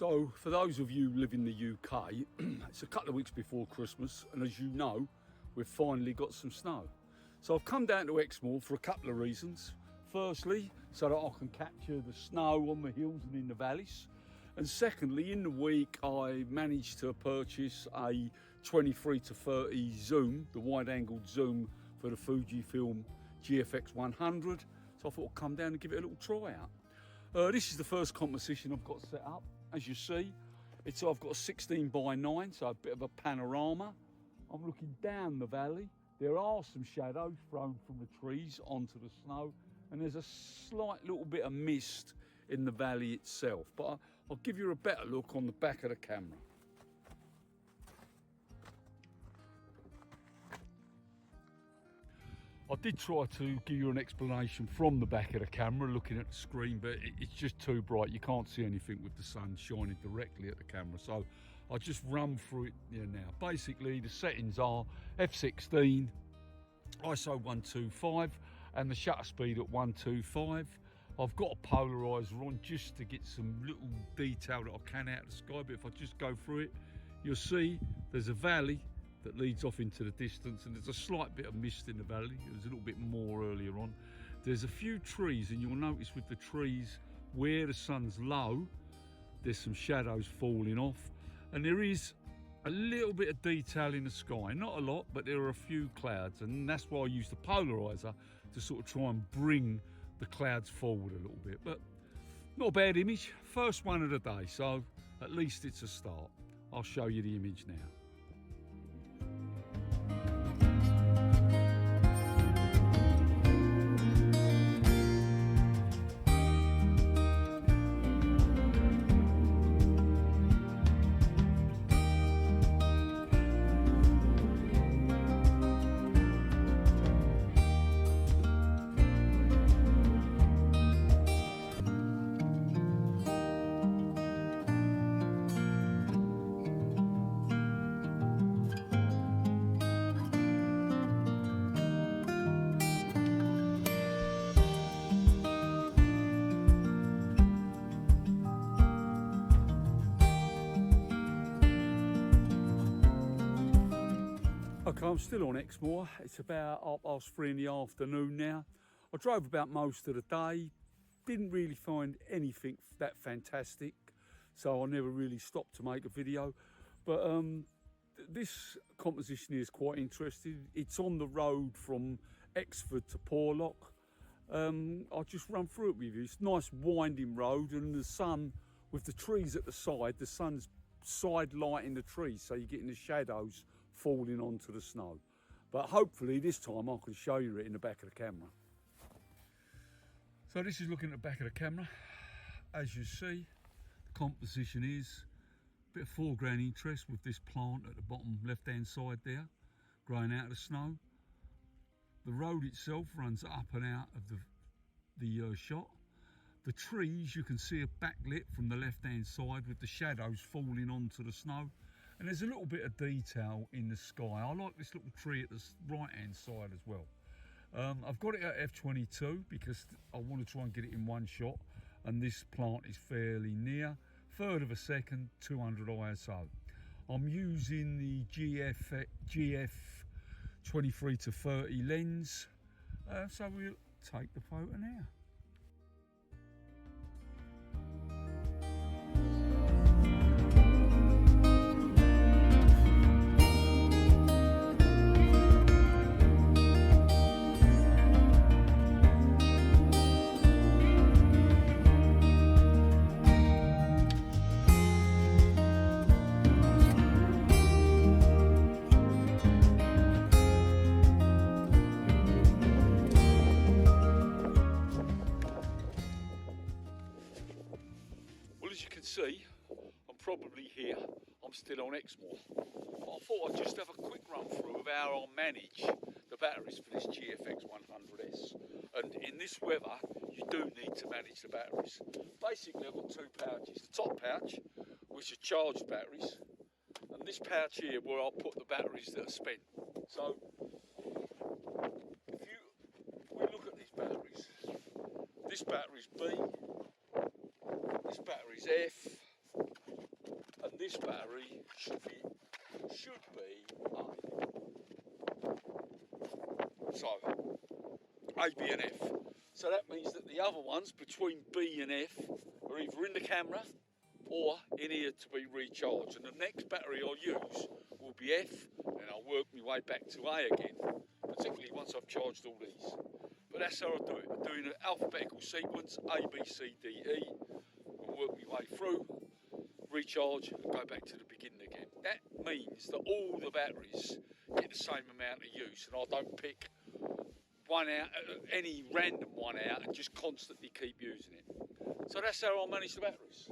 So for those of you who live in the UK, it's a couple of weeks before Christmas, and as you know, we've finally got some snow. So I've come down to Exmoor for a couple of reasons. Firstly, so that I can capture the snow on the hills and in the valleys. And secondly, in the week, I managed to purchase a 23-30 zoom, the wide-angled zoom for the Fujifilm GFX100. So I thought I'd come down and give it a little try out. This is the first composition I've got set up. As you see, I've got a 16:9, so a bit of a panorama. I'm looking down the valley. There are some shadows thrown from the trees onto the snow, and there's a slight little bit of mist in the valley itself. But I'll give you a better look on the back of the camera. I did try to give you an explanation from the back of the camera looking at the screen, but it's just too bright. You can't see anything with the sun shining directly at the camera. So I'll just run through it here now. Basically, the settings are f16, ISO 125, and the shutter speed at 125. I've got a polarizer on just to get some little detail that I can out of the sky, but if I just go through it, you'll see there's a valley that leads off into the distance, and there's a slight bit of mist in the valley. There was a little bit more earlier on. There's a few trees, and you'll notice with the trees where the sun's low, there's some shadows falling off, and there is a little bit of detail in the sky. Not a lot, but there are a few clouds, and that's why I use the polarizer to sort of try and bring the clouds forward a little bit. But not a bad image. First one of the day, so at least it's a start. I'll show you the image now. Okay, I'm still on Exmoor. It's about 3:30 in the afternoon now. I drove about most of the day. Didn't really find anything that fantastic, so I never really stopped to make a video. But this composition is quite interesting. It's on the road from Exford to Porlock. I'll just run through it with you. It's a nice winding road, and the sun, with the trees at the side, the sun's side lighting the trees, so you're getting the shadows falling onto the snow. But hopefully this time I can show you it in the back of the camera. So this is looking at the back of the camera. As you see, the composition is a bit of foreground interest with this plant at the bottom left hand side there, growing out of the snow. The road itself runs up and out of the shot. The trees, you can see, are backlit from the left hand side with the shadows falling onto the snow. And there's a little bit of detail in the sky. I like this little tree at the right hand side as well. I've got it at f22 because I want to try and get it in one shot, and this plant is fairly near. Third of a second, 200 ISO. I'm using the GF 23-30 lens, so we'll take the photo now. As you can see, I'm probably here. I'm still on Exmoor. But I thought I'd just have a quick run through of how I manage the batteries for this GFX100S. And in this weather, you do need to manage the batteries. Basically, I've got two pouches. The top pouch, which are charged batteries, and this pouch here where I'll put the batteries that are spent. So, if we look at these batteries, this battery's B, this battery's F, this battery should be A. So, A, B and F. So that means that the other ones between B and F are either in the camera or in here to be recharged. And the next battery I'll use will be F, and I'll work my way back to A again, particularly once I've charged all these. But that's how I do it. I'm doing an alphabetical sequence, A, B, C, D, E, and work my way through, recharge, and go back to the beginning again. That means that all the batteries get the same amount of use, and I don't pick one out, any random one out, and just constantly keep using it. So that's how I manage the batteries.